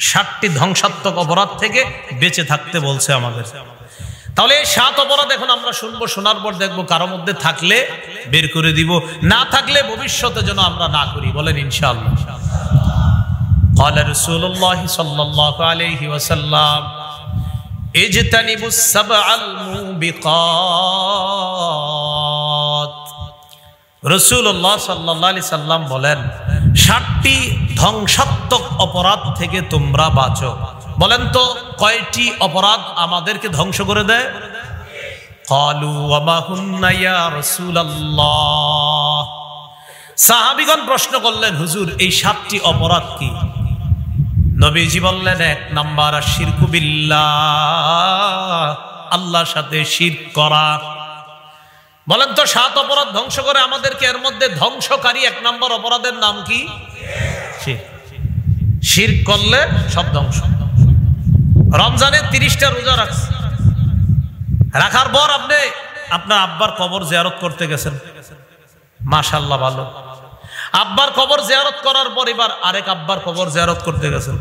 7টি ধ্বংসাত্মক অপরাধ থেকে বেঁচে থাকতে বলছে আমাদের। তাহলে এই 7 অপরাধ এখন আমরা শুনবো, শোনার পর দেখবো কারো মধ্যে থাকলে বের করে দিব, না থাকলে ভবিষ্যতে যেন আমরা না করি। বলেন ইনশাআল্লাহ। قال رسول الله صلى الله عليه وسلم اجتنبوا السبع الموبقات। রাসূলুল্লাহ সাল্লাল্লাহু আলাইহি সাল্লাম বলেন 7টি ধ্বংসাত্মক অপরাধ থেকে তোমরা বাঁচো। বলেন তো কয়টি অপরাধ আমাদেরকে ধ্বংস করে দেয়? ক্বালু ওয়া মা হুন্না ইয়া রাসূলুল্লাহ। সাহাবীগণ প্রশ্ন করলেন, হুজুর এই 7টি অপরাধ কি? নবীজি বললেন, 1 নাম্বার আশিরকু বিল্লাহ, আল্লাহর সাথে শিরক করা। বলেন তো 7 অপরাধ ধ্বংস করে আমাদেরকে, এর মধ্যে ধ্বংসকারী 1 নম্বর অপরাধের নাম কি? শিরক। শিরক করলে সব ধ্বংস। রমজানে 30টা রোজা রাখার পর আপনি আপনার আব্বার কবর জিয়ারত করতে গেছেন, মাশাআল্লাহ ভালো। আব্বার কবর জিয়ারত করার পর এবার আরেক আব্বার কবর জিয়ারত করতে গেছেন,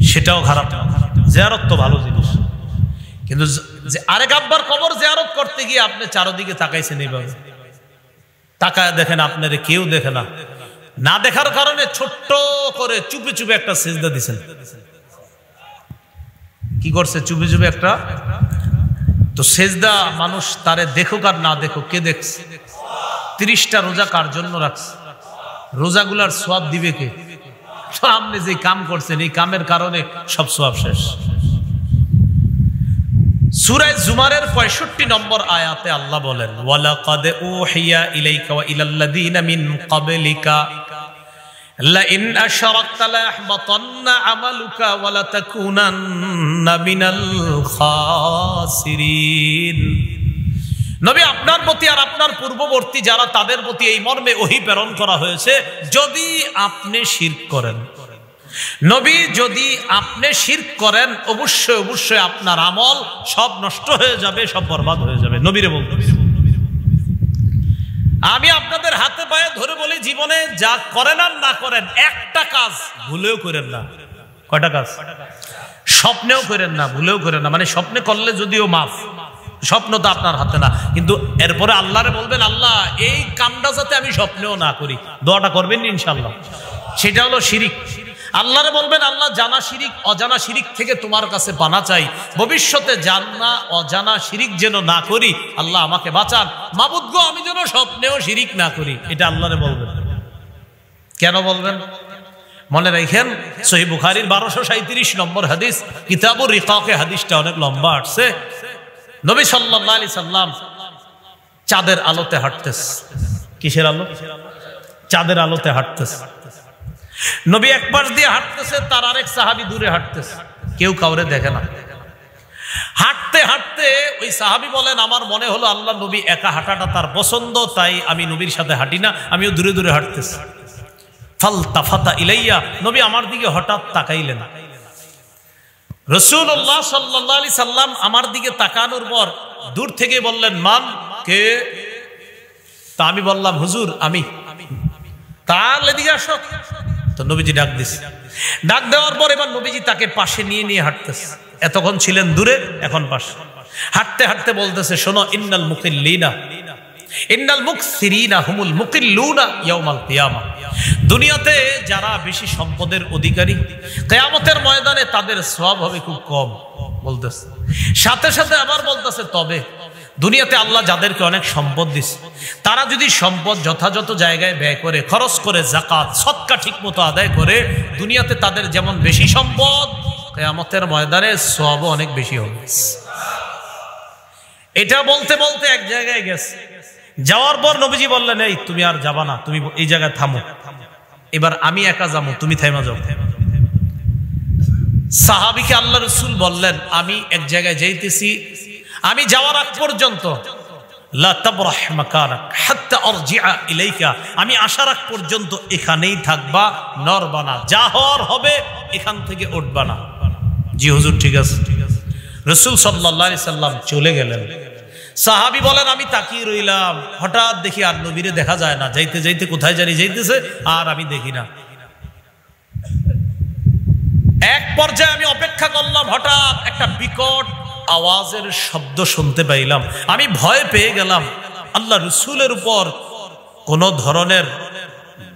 সেটাও খারাপ না, জিয়ারত তো ভালো জিনিস। কিন্তু আরেক আব্বার কবর জিয়ারত করতে গিয়ে আপনি চারদিকে তাকাইছেন, এইভাবে তাকায় দেখেন আপনারে কেউ দেখে না, না দেখার কারণে ছোট্ট করে চুপে চুপে একটা সিজদা দিছেন। কি করছে? চুপে চুপে একটা। তো সিজদা মানুষ তারে দেখুক আর না দেখুক, কে দেখছে? 30টা রোজা কার জন্য রাখছে? রোজাগুলার সওয়াব দিবে কে? আপনি যে কাম করছেন এই কামের কারণে সব সওয়াব শেষ। সূরা জুমারের 65 নম্বর আয়াতে আল্লাহ বলেন, ওয়ালাকাদ উহিয়া ইলাইকা ওয়া ইলাল্লাযিনা মিন ক্বাবলিকা লাইন আশরাকতা লায়াহবাতান্না আমালুকা ওয়া লাতাকুনান্না মিনাল খাসিরিন। নবী আপনার প্রতি আর আপনার পূর্ববর্তী যারা তাদের প্রতি এই মর্মে ওহী প্রেরণ করা হয়েছে, যদি আপনি শিরক করেন, নবী যদি আপনি শিরক করেন, অবশ্যই অবশ্যই আপনার আমল সব নষ্ট হয়ে যাবে, সব বরবাদ হয়ে যাবে। নবীরে বলতে আমি আপনাদের হাতে পায়ে ধরে বলি, জীবনে যা করেন আর না করেন, একটা কাজ ভুলেও করেন না। কয়টা কাজ? স্বপ্নেও করেন না, ভুলেও করেন না। মানে স্বপ্নে করলে যদিও মাফ, স্বপ্ন তো আপনার হাতে না, কিন্তু এরপরে আল্লাহরে বলবেন, আল্লাহ এই কামটা যাতে আমি স্বপ্নেও না করি। দোয়াটা করবেন ইনশাআল্লাহ। সেটা হলো শিরিক। আল্লাহরে বলবেন, আল্লাহ জানা শিরিক অজানা শিরিক থেকে তোমার কাছে পানা চাই, ভবিষ্যতে জানা অজানা শিরিক যেন না করি, আল্লাহ আমাকে বাঁচান। মাবুদ গো, আমি যেন স্বপ্নেও শিরিক না করি। এটা আল্লাহরে বলবেন। কেন বলবেন? মনে রাখেন, সহিহ বুখারীর 1237 নম্বর হাদিস, কিতাবুর রিকাকে হাদিসটা অনেক লম্বা আসছে। নবী সাল্লাল্লাহু আলাইহি সাল্লাম চাঁদের আলোতে হাঁটতেছে। কিসের আলো? চাঁদের আলোতে হাঁটতেছে। নবী এক পাশ দিয়ে হাঁটতেছে, তার আরেক সাহাবী দূরে হাঁটতেছে, কেউ কাউরে দেখে না। হাঁটতে হাঁটতে ওই সাহাবী বলেন, আমার মনে হলো আল্লাহ নবী একা হাঁটাটা তার পছন্দ, তাই আমি নবীর সাথে হাঁটি না, আমিও দূরে দূরে হাঁটতেছি। ফালতাফাতা ইলাইয়া, নবী আমার দিকে হঠাৎ তাকাইলেন। রাসূলুল্লাহ সাল্লাল্লাহু আলাইহি সাল্লাম আমার দিকে তাকানোর পর দূর থেকে বললেন, মান? কে? তা আমি বললাম, হুজুর আমি। তাহলে এদিকে আসো। তো নবীজি ডাক দিছে। ডাক দেওয়ার পর এবার নবীজি তাকে পাশে নিয়ে নিয়ে হাঁটতেছে। এতক্ষণ ছিলেন দূরে, এখন পাশে। হাঁটতে হাঁটতে বলতেছে, শোনো, ইন্নাল মুকিল্লিনা ইন্নাল মুকসিরিনা হুমুল মুকিল্লুনা ইয়াউমাল কিয়ামা। দুনিয়াতে যারা বেশি সম্পদের অধিকারী, কিয়ামতের ময়দানে তাদের সওয়াব হবে খুব কম বলতেছে। সাথে সাথে আবার বলতেছে, তবে দুনিয়াতে আল্লাহ যাদেরকে অনেক সম্পদ দিছে, তারা যদি সম্পদ যথাযথ জায়গায় ব্যয় করে, খরচ করে, যাকাত সদকা ঠিকমতো আদায় করে, দুনিয়াতে তাদের যেমন বেশি সম্পদ, কিয়ামতের ময়দানে সওয়াবও অনেক বেশি হবে। এটা বলতে বলতে এক জায়গায় গেছে। যাওয়ার পর নবীজি বললেন, এই তুমি আর যাবা না, তুমি এই জায়গায় থামো, এবার আমি একা যাবো, তুমি থেমে যাও। সাহাবীকে আল্লাহ রাসূল বললেন, আমি এক জায়গায় যাইতেছি, আমি যাওয়ার আগ পর্যন্ত লা তাবরাহ মাকানাক হাত্তা আরজিআ ইলাইকা, আমি আসার আগ পর্যন্ত এখানেই থাকবা, নড়বা না, যা হওয়ার হবে, এখান থেকে উঠবা না। জি হুজুর, ঠিক আছে। রাসূল সাল্লাল্লাহু আলাইহি সাল্লাম চলে গেলেন। সাহাবী বলেন, আমি তাকিয়ে রইলাম, হঠাৎ দেখি আর নবীরে দেখা যায় না, যাইতে যাইতে কোথায় জানি যাইতেছে, আর আমি দেখি না। এক পর্যায়ে আমি অপেক্ষা করলাম, হঠাৎ একটা বিকট আওয়াজের শব্দ শুনতে পাইলাম। আমি ভয় পেয়ে গেলাম। আল্লাহ রসুলের উপর কোন ধরনের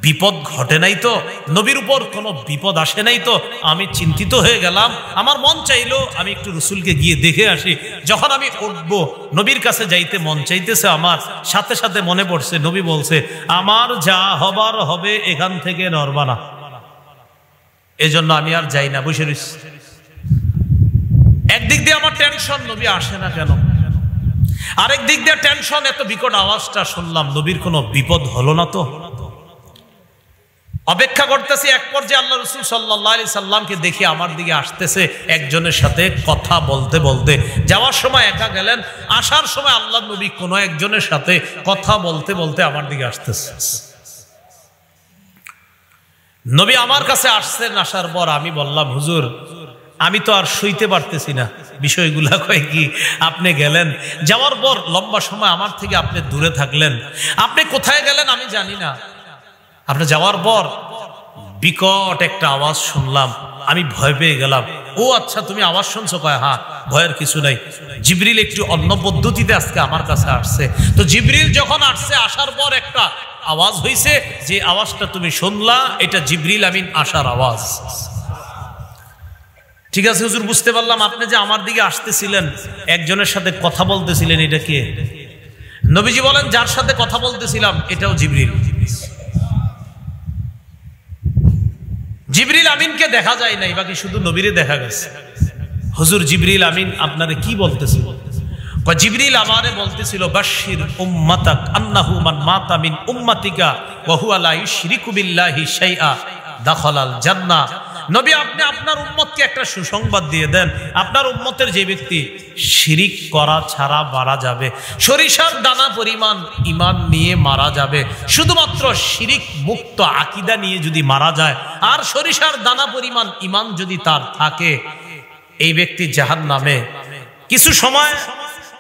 বিপদ ঘটে নাই তো, নবীর উপর কোনো বিপদ আসে নাই তো? আমি চিন্তিত হয়ে গেলাম। আমার মন চাইলো আমি একটু রসুলকে গিয়ে দেখে আসি। যখন আমি উঠবো, নবীর কাছে যাইতে মন চাইতেছে আমার, সাথে সাথে মনে পড়ছে নবী বলছে, আমার যা হবার হবে, এখান থেকে নড়বা না। এজন্য আমি আর যাই না, বসে রইছি। একদিক দিয়ে আমার টেনশন, নবী আসে না কেন? আরেক দিক দিয়ে টেনশন, এত বিকট আওয়াজটা শুনলাম, নবীর কোনো বিপদ হলো না তো? অপেক্ষা করতেছি। এক পর্যায়ে আল্লাহ রাসূল সাল্লাল্লাহু আলাইহি সাল্লামকে দেখি আমার দিকে আসতেছে, একজনের সাথে কথা বলতে বলতে। যাওয়ার সময় একা গেলেন, আসার সময় আল্লাহ নবী কোনো একজনের সাথে কথা বলতে বলতে আমার দিকে আসতেছে। নবী আমার কাছে আসছেন। আসার পর আমি বললাম, হুজুর আমি তো আর শুইতে পারতেছি না। বিষয়গুলা কয় কি, আপনি গেলেন, যাওয়ার পর লম্বা সময় আমার থেকে আপনি দূরে থাকলেন, আপনি কোথায় গেলেন আমি জানি না। আপনি যাওয়ার পর বিকট একটা আওয়াজ শুনলাম, আমি ভয় পেয়ে গেলাম। ও আচ্ছা, তুমি আওয়াজ শুনছো? কয় হ্যাঁ। ভয়ের কিছু নাই, জিবরিল একটু অন্য পদ্ধতিতে আজকে আমার কাছে আসছে। তো জিবরিল যখন আসছে, আসার পর একটা আওয়াজ হইছে, যে আওয়াজটা তুমি শুনলা এটা জিবরিল আমিন আসার আওয়াজ। ঠিক আছে হুজুর, বুঝতে পারলাম। আপনি যে আমার দিকে আসতেছিলেন, একজনের সাথে কথা বলতেছিলেন, এটা কে? নবীজি বলেন, যার সাথে কথা বলতেছিলাম এটাও জিবরিল। জিবরিল আমিনকে দেখা যায় নাই, বাকি শুধু নবীরে দেখা গেছে। হুজুর জিবরিল আমিন আপনারে কি বলতেছিল? জিবরিল আমারে বলতেছিল, বাশশির উম্মাতাক আন্নাহু মান মাতা মিন উম্মাতিকা ওয়া হুয়া লা ইউশরিকু বিল্লাহি শাইআ দাখালাল জান্নাহ। নবী, আপনি আপনার উম্মতকে একটা সুসংবাদ দিয়ে দেন, আপনার উম্মতের যে ব্যক্তি শিরিক করা ছাড়া মারা যাবে, সরিষার দানা পরিমাণ ঈমান নিয়ে মারা যাবে, শুধুমাত্র শিরিক মুক্ত আকীদা নিয়ে যদি মারা যায়, আর সরিষার দানা পরিমাণ ঈমান যদি তার থাকে, এই ব্যক্তি জাহান্নামে কিছু সময়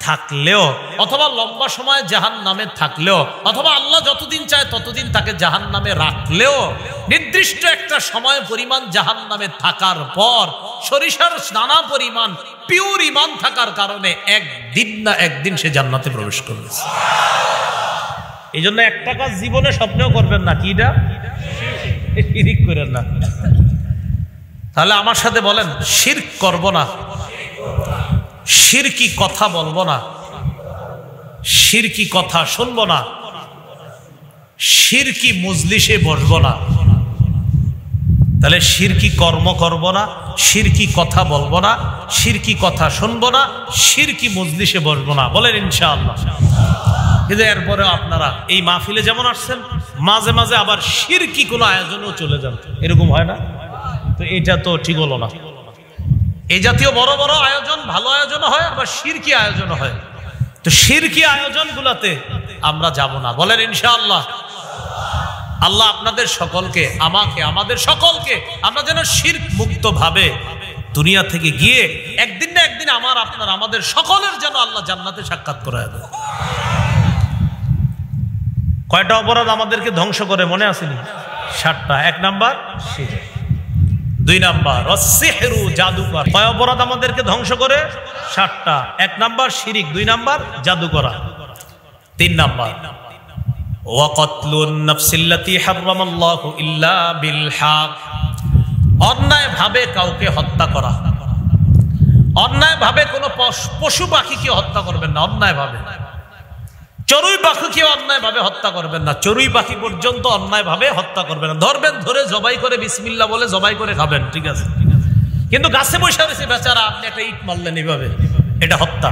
থাকলেও, অথবা লম্বা সময় জাহান্নামে থাকলেও, অথবা আল্লাহ যতদিন চায় ততদিন তাকে জাহান্নামে রাখলেও, নির্দিষ্ট একটা সময় পরিমাণ জাহান্নামে থাকার পর সরিষার নানা পরিমাণ পিওর ঈমান থাকার কারণে একদিন না একদিন সে জান্নাতে প্রবেশ করবে। এই জন্য একটা কাজ জীবনে স্বপ্নেও করবেন না, কিটা? শিরক করেন না। তাহলে আমার সাথে বলেন, শিরক করব না, শিরকি কথা বলবো না, শিরকি কথা শুনবো না, শিরকি মজলিসে বসবো না। তাহলে শিরকি কর্ম করব না, শিরকি কথা বলবো না, শিরকি কথা শুনবো না, শিরকি মজলিসে বসবো না। বলেন ইনশাআল্লাহ। কিন্তু এরপরে আপনারা এই মাহফিলে যেমন আসছেন, মাঝে মাঝে আবার শিরকি কোনো আয়োজনেও চলে যান, এরকম হয় না? তো এটা তো ঠিক হলো না। এই জাতীয় বড় বড় আয়োজন, ভালো আয়োজন হয়, আবার শিরকি আয়োজন হয়। তো শিরকি আয়োজন গুলাতে আমরা যাব না। বলেন ইনশাআল্লাহ। আল্লাহ আপনাদের সকলকে, আমাকে, আমাদের সকলকে, আমরা যেন শিরক মুক্ত ভাবে দুনিয়া থেকে গিয়ে একদিন না একদিন আমার, আপনার, আমাদের সকলের যেন আল্লাহ জান্নাতে সাক্ষাৎ করায় দেয়। কয়টা অপরাধ আমাদেরকে ধ্বংস করে মনে আসেনি? 7টা। 1 নাম্বার শিরক, 2 নাম্বার অসিহরু, জাদুকর। কয় অপরাধ আমাদেরকে ধ্বংস করে? 7টা। 1 নাম্বার শিরক, 2 নাম্বার জাদু করা, 3 নাম্বার ওয়াকাতলুন নাফসিল্লাতী হারামাল্লাহু ইল্লা বিল হক। অন্যায় ভাবে কাউকে হত্যা করা। অন্যায় ভাবে কোনো পশু পাখিকে হত্যা করবেন না, অন্যায় ভাবে। চড়ুই পাখিকে অন্যায় ভাবে হত্যা করবেন না, চড়ুই পাখি পর্যন্ত অন্যায় ভাবে হত্যা করবেন না। ধরবেন, ধরে জবাই করে বিসমিল্লাহ বলে জবাই করে খাবেন, ঠিক আছে। কিন্তু গাছে বসে রয়েছে বেচারা, আপনি একটা ইট মারলেন এইভাবে, এটা হত্যা।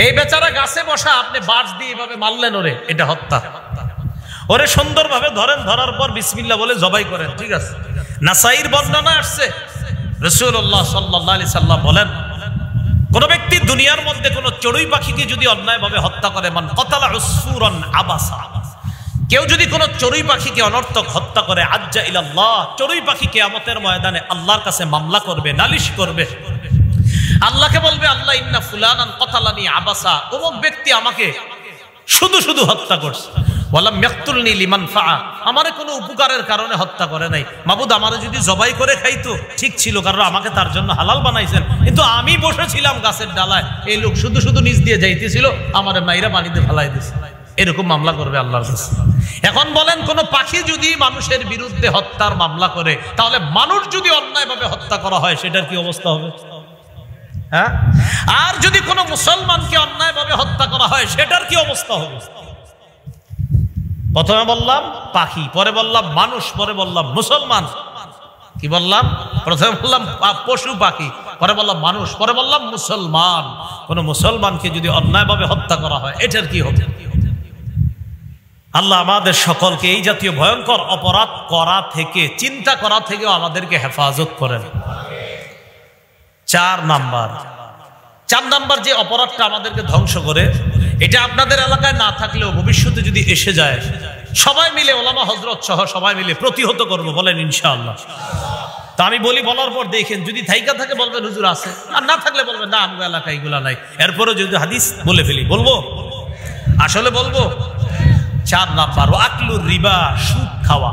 এই বেচারা গাছে বসা, আপনি বাঁশ দিয়ে এইভাবে মারলেন ওরে, এটা হত্যা। ওরে সুন্দরভাবে ধরেন, ধরার পর বিসমিল্লাহ বলে জবাই করেন, ঠিক আছে। নাসাইর বর্ণনা আসছে, রাসূলুল্লাহ সাল্লাল্লাহু আলাইহি সাল্লাম বলেন, কোন ব্যক্তি দুনিয়ার মধ্যে কোন চড়ুই পাখিকে যদি অন্যায়ভাবে হত্যা করে, মান কাতালা উসফুরান আবাসা, কেউ যদি কোন চড়ুই পাখিকে অনর্থক হত্যা করে, আজ্জা ইলাল্লাহ, চড়ুই পাখি কিয়ামতের ময়দানে আল্লাহর কাছে মামলা করবে, নালিশ করবে। আল্লাহকে বলবে, আল্লাহ ইন্না ফুলানান কাতালানি আবাসা, অমুক ব্যক্তি আমাকে শুধু শুধু হত্যা করছে। ওয়ালাম ইয়াকতুলনি লিমানফাআ, আমারে কোনো উপকারের কারণে হত্যা করে নাই। মাবুদ আমারে যদি জবাই করে খাইতো ঠিক ছিল, কারণ আমাকে তার জন্য হালাল বানাইছেন, কিন্তু আমি বসেছিলাম গাছের ডালায়, এই লোক শুধু শুধু নিচ দিয়ে যাইতেছিল, আমারে মাইরা পানিতে ফেলাই দিছে। এরকম মামলা করবে আল্লাহর কাছে। এখন বলেন, কোন পাখি যদি মানুষের বিরুদ্ধে হত্যার মামলা করে, তাহলে মানুষ যদি অন্যায়ভাবে হত্যা করা হয় সেটার কি অবস্থা হবে? হ্যাঁ, আর যদি কোনো মুসলমানকে অন্যায়ভাবে হত্যা করা হয় সেটার কি অবস্থা হবে? প্রথমে বললাম পাখি, পরে বললাম মানুষ, পরে বললাম মুসলমান। কি বললাম? প্রথমে বললাম পশু পাখি, পরে বললাম মানুষ, পরে বললাম মুসলমান। কোন মুসলমানকে যদি অন্যায়ভাবে হত্যা করা হয় এটার কি হবে? আল্লাহ আমাদের সকলকে এই জাতীয় ভয়ঙ্কর অপরাধ করা থেকে, চিন্তা করা থেকেও আমাদেরকে হেফাজত করেন। 4 নাম্বার যে অপরাধটা আমাদেরকে ধ্বংস করে, এটা আপনাদের এলাকায় না থাকলেও ভবিষ্যতে যদি এসে যায়, সবাই মিলে ওলামা হযরত সহ সবাই মিলে প্রতিহত করব, বলেন ইনশাআল্লাহ। তা আমি বলি, বলার পর দেখেন যদি থাইকা থাকে বলবেন হুজুর আছে, আর না থাকলে বলবেন না আমার এলাকায় এগুলা নাই। এরপরে যদি হাদিস বলে ফেলি বলবো, আসলে বলবো। 4 নাম্বার, আকলুর রিবা, সুদ খাওয়া।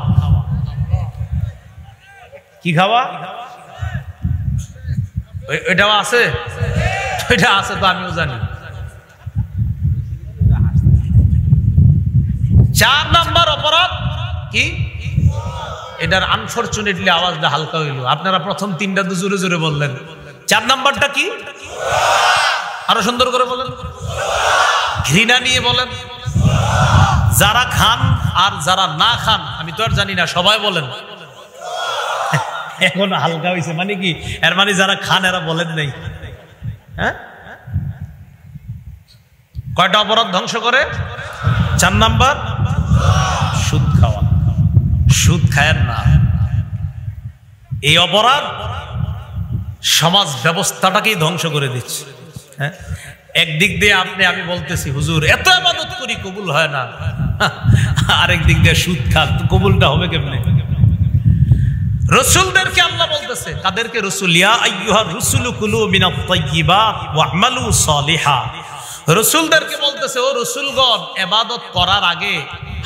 কি খাওয়া? এটাও আছে, এটা আছে তো আমিও জানি। 4 নাম্বার অপরাধ কি? এটার আনফরচুনেটলি আওয়াজটা হালকা হইল, আপনারা প্রথম 3টা তো জোরে জোরে বললেন। 4 নাম্বারটা কি? আরো সুন্দর করে বলেন, ঘৃণা নিয়ে বলেন। যারা খান আর যারা না খান আমি তো আর জানি না, সবাই বলেন। এখন হালকা হয়েছে মানে কি? এর মানে যারা খান এরা বলেন নাই। হ্যাঁ, কয়টা অপরাধ ধ্বংস করে? 4 নাম্বার, সুদ খাওয়া। সুদ খায়েন না। এই অপরাধ সমাজ ব্যবস্থাটাকেই ধ্বংস করে দিচ্ছে। হ্যাঁ, একদিক দিয়ে আমি বলতেছি হুজুর এত ইবাদত করি কবুল হয় না, আরেক দিক দিয়ে সুদ খান, তো কবুলটা হবে কেমনে? রাসূলদেরকে আল্লাহ বলতেছে, তাদেরকে রাসূল, ইয়া আইয়ুহার রাসূলু কুলু মিনাত তাইয়্যিবাত ওয়া'মালু সালিহা। রাসূলদেরকে বলতেছে, ও রাসূলগণ, ইবাদত করার আগে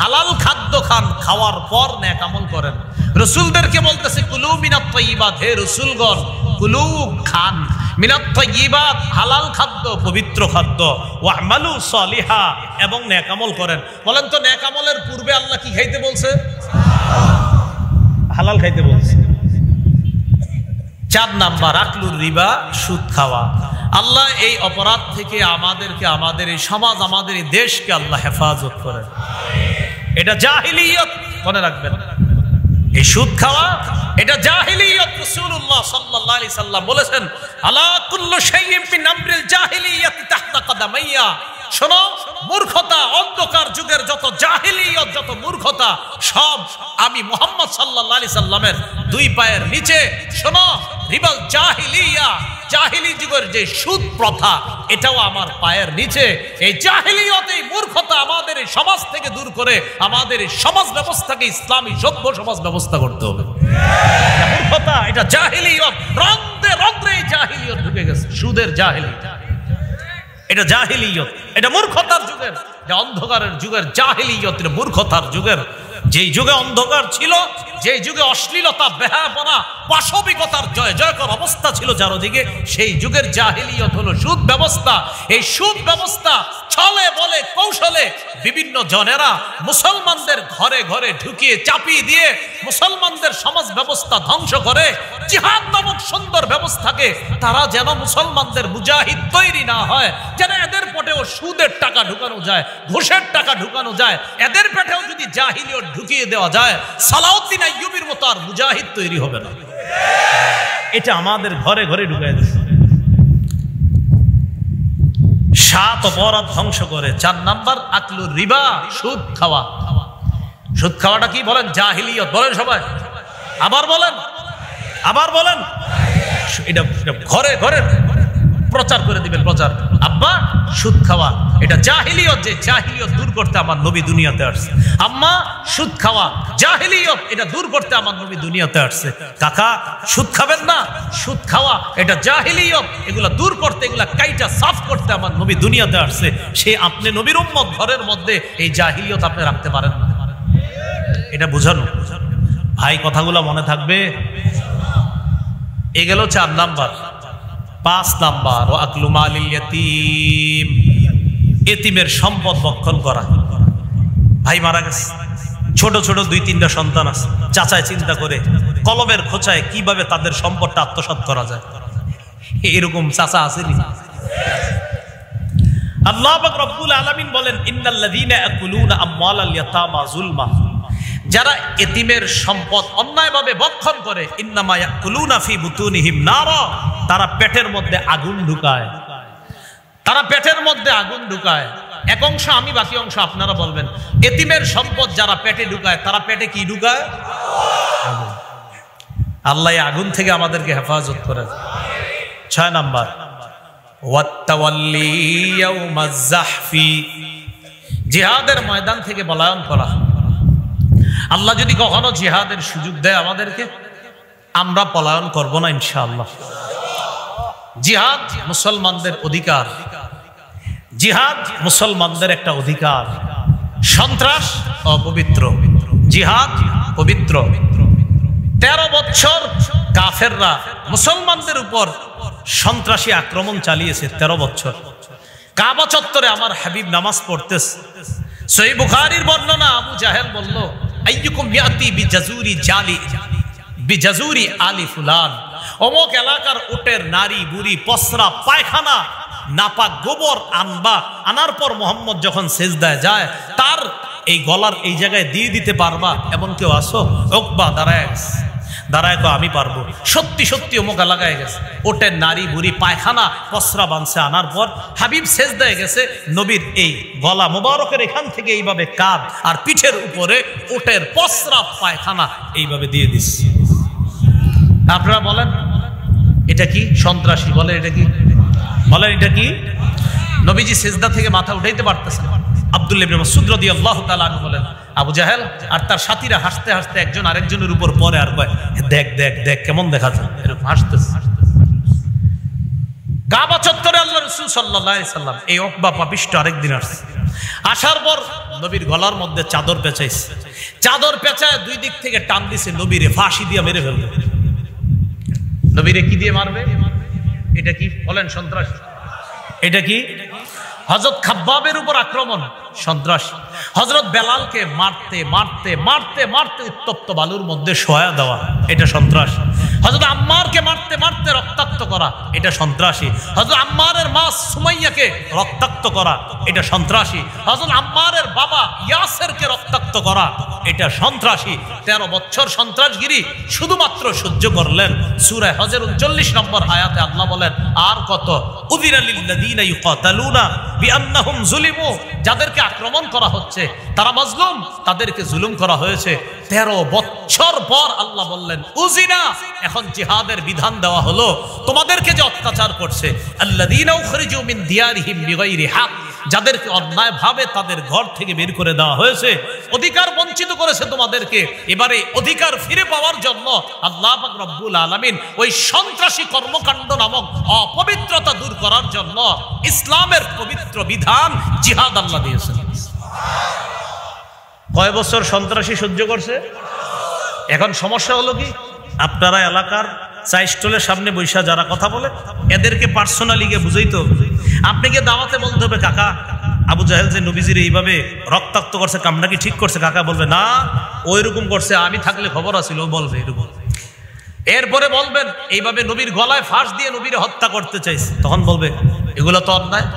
হালাল খাদ্য খান, খাওয়ার পর নেক আমল করেন। রাসূলদেরকে বলতেছে কুলু মিনাত তাইয়্যিবাত, হে রাসূলগণ কুলু খান, মিনাত তাইয়্যিবাত হালাল খাদ্য, পবিত্র খাদ্য, ওয়া'মালু সালিহা এবং নেক আমল করেন। বলেন তো নেক আমলের পূর্বে আল্লাহ কি খাইতে বলছে? হালাল খাইতে বলছে। 4 নাম্বার, আকলুর রিবা, সুদ খাওয়া। আল্লাহ এই অপরাধ থেকে আমাদেরকে, আমাদের এই সমাজ, আমাদের এই দেশকে আল্লাহ হেফাজত করেন। এটা জাহিলিয়ত, মনে রাখবেন। এই সুদ খাওয়া এটা জাহিলিয়ত। রাসূলুল্লাহ সাল্লাল্লাহু আলাইহি সাল্লাম বলেছেন, আলা কুল্লু শাইইন মিন আমরিল জাহিলিয়াতি তাহতা কদামাইয়া। শোনো, মূর্খতা, অন্ধকার যুগের যত জাহিলিয়ত, যত মূর্খতা, সব আমি মুহাম্মদ সাল্লাল্লাহু আলাইহি সাল্লামের 2 পায়ের নিচে। শোনো, রিবাল জাহিলিয়া, জাহিলি যুগের যে সুদ প্রথা, এটাও আমার পায়ের নিচে। এই জাহিলিয়ত, এই মূর্খতা আমাদের এই সমাজ থেকে দূর করে আমাদের এই সমাজ ব্যবস্থাকে ইসলামী সভ্য সমাজ ব্যবস্থা করতে হবে। মূর্খতা, এটা জাহিলিয়ত, রন্ধ্রে রন্ধ্রে এই জাহিলিয়ত ঢুকে গেছে, সুদের জাহিলিয়ত। এটা জাহিলিয়ত, এটা মূর্খতার যুগের, যে অন্ধকারের যুগের জাহিলিয়ত, মূর্খতার যুগের। যেই যুগে অন্ধকার ছিল, যেই যুগে অশ্লীলতা, বেহায়াপনা, পাশবিকতার জয় জয়কর অবস্থা ছিল চারদিকে, সেই যুগের জাহিলিয়ত হলো সুদ ব্যবস্থা। এই সুদ ব্যবস্থা ছলে বলে কৌশলে বিভিন্ন জনেরা মুসলমানদের ঘরে ঘরে ঢুকিয়ে চাপিয়ে দিয়ে মুসলমানদের সমাজ ব্যবস্থা ধ্বংস করে। জিহাদ নামক সুন্দর ব্যবস্থাকে তারা যেন মুসলমানদের মুজাহিদ তৈরি না হয়, যেন এদের পেটেও সুদের টাকা ঢুকানো যায়, ঘুষের টাকা ঢুকানো যায়, এদের পেটেও যদি জাহিলিয়ত ঢুকিয়ে দেওয়া যায়, সালাউদ্দিন আইয়ুবীর মতো আর মুজাহিদ তৈরি হবে না। এটা আমাদের ঘরে ঘরে ঢুকাই দিচ্ছে। 7 অপরাধ ধ্বংস করে। 4 নাম্বার, আকলুর রিবা, সুদ খাওয়া। সুদ খাওয়াটা কি বলেন? জাহিলিয়ত। বলেন সবাই, আবার বলেন, আবার বলেন। এটা ঘরে ঘরে প্রচার করে দিবেন, প্রচার। আব্বা সুদ খাওয়া এটা জাহিলিয়ত, যে জাহিলিয়ত দূর করতে আমার নবী দুনিয়াতে আসছে। আম্মা সুদ খাওয়া জাহিলিয়ত, এটা দূর করতে আমার নবী দুনিয়াতে আসছে। কাকা সুদ খাবেন না, সুদ খাওয়া এটা জাহিলিয়ত, এগুলা দূর করতে, এগুলা কাইটা সাফ করতে আমার নবী দুনিয়াতে আসছে। সে আপনি নবীর উম্মত, ঘরের মধ্যে এই জাহিলিয়ত আপনি রাখতে পারেন না, এটা বুঝানো। ভাই কথাগুলো মনে থাকবে। এ গেল 4 নাম্বার। 5 নাম্বার ওয়াকলু মালিল ইয়াতীম, এতিমের সম্পদ ভক্ষণ করা। ভাই মারা গেছে, ছোট ছোট 2-3টা সন্তান আছে, চাচায় চিন্তা করে কলমের খোঁচায় কিভাবে তাদের সম্পদটা আত্মসাৎ করা যায়। এরকম চাচা আসেনি? আল্লাহ পাক রব্বুল আলামিন বলেন ইন্নাল্লাযীনা ইয়াকুলুনা আমওয়ালাল ইয়াতামা যুলমা, যারা এতিমের সম্পদ অন্যায়ভাবে ভক্ষণ করে, ইন্নামা ইয়াকুলুনা ফি বুতুনিহিম নারা, তারা পেটের মধ্যে আগুন ঢুকায়, তারা পেটের মধ্যে আগুন ঢুকায়। এক অংশ আমি, বাকি অংশ আপনারা বলবেন। এতিমের সম্পদ যারা পেটে ঢুকায়, তারা পেটে কি ঢুকায়? আগুন। আল্লাহ আগুন থেকে আমাদেরকে হেফাজত করে। 6 নাম্বার ওয়াত্তাওয়াল্লি ইয়াউমাজ যাহফি, জিহাদের ময়দান থেকে পলায়ন করা। আল্লাহ যদি কখনো জিহাদের সুযোগ দেয় আমাদেরকে, আমরা পলায়ন করব না ইনশাআল্লাহ। জিহাদ মুসলমানদের অধিকার, জিহাদ মুসলমানদের একটা অধিকার। সন্ত্রাস অপবিত্র, জিহাদ পবিত্র। 13 বছর কাফেররা মুসলমানদের উপর সন্ত্রাসী আক্রমণ চালিয়েছে। 13 বছর কাবা চত্বরে আমার হাবিব নামাজ পড়তেছে। সহিহ বুখারীর বর্ণনা, আবু জাহেল বলল আইয়ুকুম ইয়াতি বিজাজুরি জালি বিজাজুরি আলি ফুলান, অমুক এলাকার উটের নারী বুড়ি পসরা পায়খানা নাপাক গোবর আনবা, আনার পর মোহাম্মদ যখন সেজদায় যায় তার এই গলার এই জায়গায় দিয়ে দিতে পারবা, এমন কেউ আসো? উকবা দাঁড়ায় দাঁড়ায় তো আমি পারবো। সত্যি সত্যি অমুক এলাকায় গেছে, ওটের নারী বুড়ি পায়খানা পসরা বানছে, আনার পর হাবিব সেজদায় গেছে, নবীর এই গলা মোবারকের এখান থেকে এইভাবে কাঁধ আর পিঠের উপরে ওটের পসরা পায়খানা এইভাবে দিয়ে দিচ্ছে। আপনারা বলেন এটা কি? সন্ত্রাসী বলে এটা কি? বলেন এটা কি? নবীজি সেজদা থেকে মাথা উঠাইতে পারতেছেন। আব্দুল্লাহ ইবনে মাসউদ রাদিয়াল্লাহু তাআলা আনহু বলেন, আবু জাহেল আর তার সাথীরা হাসতে হাসতে একজন আরেকজনের উপর পরে আর কয়, দেখ দেখ দেখ কেমন দেখা যায়, এরকম হাসতেছে। কাবা চত্বরে আল্লাহ রাসূল সাল্লাল্লাহু আলাইহি সাল্লাম এই উকবা পাপিষ্ট আরেকদিন আসছে। আসার পর নবীর গলার মধ্যে চাদর পেঁচাইছে, চাদর পেঁচায় 2 দিক থেকে টান দিছে, নবীরে ফাঁসি দিয়ে মেরে ফেলবে। নবীরে কি দিয়ে মারবে? এটা কি বলেন? সন্ত্রাস। এটা কি? হযরত খাব্বাবের উপর আক্রমণ, সন্ত্রাস। হযরত বেলালকে মারতে মারতে মারতে মারতে উত্তপ্ত বালুর মধ্যে শোয়া দেওয়া, এটা সন্ত্রাস। হযরত আম্মারকে মারতে মারতে রক্তাক্ত করা, এটা সন্ত্রাসী। হযরত আম্মারের মা সুমাইয়াকে রক্তাক্ত করা, এটা সন্ত্রাসী। হযরত আম্মারের বাবা ইয়াসেরকে রক্তাক্ত করা, এটা সন্ত্রাসী। 13 বছর সন্ত্রাসগিরি শুধুমাত্র সহ্য করলেন। সূরা হজের 39 নম্বর আয়াতে আল্লাহ বলেন, আর কত? উযিনা লিল্লাযীনা ইউকাতালুনা বিআন্নাহুম যুলিমু, যাদেরকে আক্রমণ করা হচ্ছে তারা মাজলুম, তাদেরকে জুলুম করা হয়েছে। 13 বছর পর আল্লাহ বললেন উযিনা, এখন জিহাদের বিধান দেওয়া হলো। তোমাদেরকে যে অত্যাচার করছে, আল্লাযীনা উখরিজু মিন দিয়ারিহিম বিগাইরি হক, যাদেরকে অন্যায়ভাবে তাদের ঘর থেকে বের করে দেওয়া হয়েছে, অধিকার বঞ্চিত করেছে তোমাদেরকে, এবারে অধিকার ফিরে পাওয়ার জন্য আল্লাহ পাক রব্বুল আলামিন ওই সন্ত্রাসী কর্মকাণ্ড নামক অপবিত্রতা দূর করার জন্য ইসলামের পবিত্র বিধান জিহাদ আল্লাহ দিয়েছেন। কয় বছর সন্ত্রাসী সহ্য করছে? এখন সমস্যা হলো কি, আপনারা এলাকার চাই স্টলের সামনে বৈশা যারা কথা বলে এদেরকে পার্সোনালি গিয়ে বুঝাইতে হবে। আপনি গিয়ে দাওয়াতে বলতে হবে, কাকা আবু জাহেল যে নবীজির এইভাবে রক্তাক্ত করছে, কামটা কি ঠিক করছে? কাকা বলবে না, ওই রকম করছে, আমি থাকলে খবর আছিল, ও বলবে এরকম। এরপরে বলবেন এইভাবে নবীর গলায় ফাঁস দিয়ে নবীরে হত্যা করতে চাইছে, তখন বলবে এগুলো তো অন্যায়।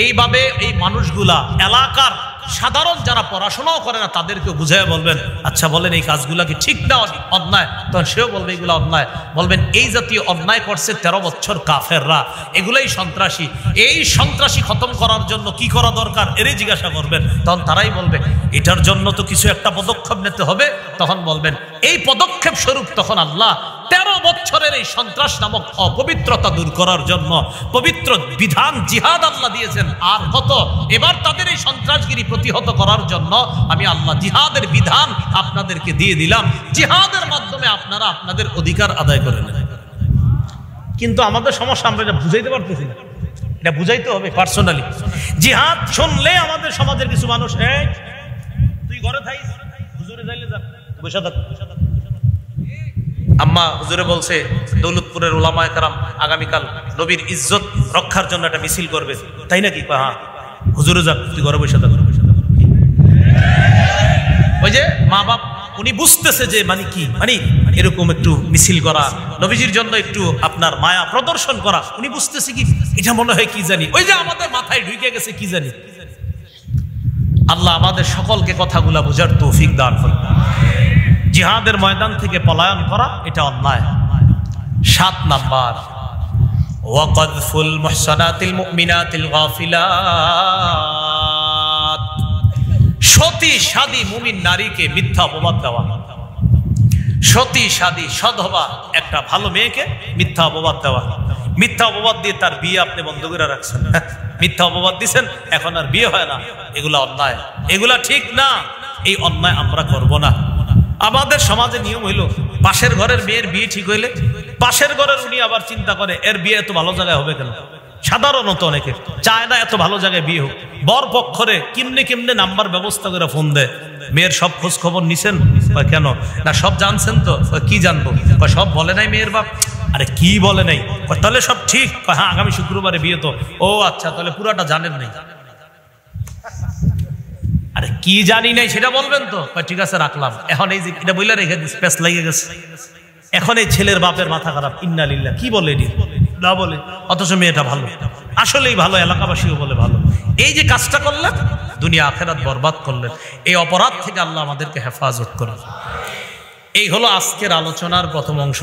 এইভাবে এই মানুষগুলা এলাকার সাধারণ যারা পড়াশোনাও করে না তাদেরকে বুঝায় বলবেন, আচ্ছা বলেন এই কাজগুলা কি ঠিক না অন্যায়? তখন সেও বলবে এগুলো অন্যায়। বলবেন এই জাতীয় অন্যায় করছে 13 বছর কাফেররা, এগুলাই সন্ত্রাসী। এই সন্ত্রাসী খতম করার জন্য কি করা দরকার এরই জিজ্ঞাসা করবেন, তখন তারাই বলবে এটার জন্য তো কিছু একটা পদক্ষেপ নিতে হবে। তখন বলবেন এই পদক্ষেপ স্বরূপ তখন আল্লাহ 13 বছরের এই সন্ত্রাস নামক অপবিত্রতা দূর করার জন্য পবিত্র বিধান জিহাদ আল্লাহ দিয়েছেন। আর কত, এবার তাদের এই সন্ত্রাসগিরি প্রতিহত করার জন্য আমি আল্লাহ জিহাদের বিধান আপনাদেরকে দিয়ে দিলাম। জিহাদের মাধ্যমে আপনারা আপনাদের অধিকার আদায় করে নেন। কিন্তু আমাদের সমস্যা, আমরা এটা বুঝাইতে পারতেছি না। এটা বুঝাইতে হবে পার্সোনালি। জিহাদ শুনলে আমাদের সমাজের কিছু মানুষ, তুই ঘরে থাইস, হুজুরে যাইলে যা, বসে থাক। আম্মা হুজুরে বলছে দৌলতপুরের উলামায়ে কেরাম আগামীকাল নবীর ইজ্জত রক্ষার জন্য একটা মিছিল করবে, তাই নাকি? হ্যাঁ, হুজুরে যাক, তুই ঘরে বসে থাক। ওই যে মা বাপ, উনি বুঝতেছে যে মানে কি, মানে এরকম একটু মিছিল করা, নবীজির জন্য একটু আপনার মায়া প্রদর্শন করা, উনি বুঝতেছে কি এটা মনে হয় কি জানি, ওই যে আমাদের মাথায় ঢুকে গেছে কি জানি। আল্লাহ আমাদের সকলকে কথাগুলা বোঝার তৌফিক দান করুন। জিহাদের ময়দান থেকে পলায়ন করা এটা অন্যায়। 7 নাম্বার, ওয়াকাযফুল মুহসানাতিল মুমিনাতিল গাফিলাত, সতী সাদী মুমিন নারীকে মিথ্যা অপবাদ দেওয়া। সতী সাদী সধবা একটা ভালো মেয়েকে মিথ্যা অপবাদ দেওয়া। মিথ্যা অপবাদ দিয়ে তার বিয়ে আপনি বন্ধ করে রাখছেন, মিথ্যা অপবাদ দিচ্ছেন, এখন আর বিয়ে হয় না, এগুলা অন্যায়, এগুলা ঠিক না। এই অন্যায় আমরা করব না। আমাদের সমাজে নিয়ম হইল, পাশের ঘরের মেয়ের বিয়ে ঠিক হইলে পাশের ঘরের উনি আবার চিন্তা করে এর বিয়ে এত ভালো জায়গায় হবে কেন। সাধারণত অনেকে চায় না এত ভালো জায়গায় বিয়ে হোক। বর পক্ষরে কেমনে কেমনে নাম্বার ব্যবস্থা করে ফোন দেয়, মেয়ের সব খোঁজ খবর নিছেন? কেন না, সব জানছেন তো? কি জানবো? সব বলে নাই মেয়ের বাপ। আরে কি বলে নাই? তাহলে সব ঠিক? হ্যাঁ, আগামী শুক্রবারে বিয়ে তো। ও আচ্ছা, তাহলে পুরাটা জানেন নাই। আরে কি জানি নাই সেটা বলবেন তো? ঠিক আছে রাখলাম। এখন এই যে এটা বইলা রেখে দিস, পেস লাগিয়ে গেছে। এখন এই ছেলের বাপের মাথা খারাপ, ইন্না লিল্লাহ, কি বলে না বলে, অথচ মেয়েটা ভালো, আসলেই ভালো, এলাকাবাসীও বলে ভালো। এই যে কাজটা করলেন, দুনিয়া আখেরাত বরবাদ করলেন। এই অপরাধ থেকে আল্লাহ আমাদেরকে হেফাজত করেন। এই হলো আজকের আলোচনার প্রথম অংশ।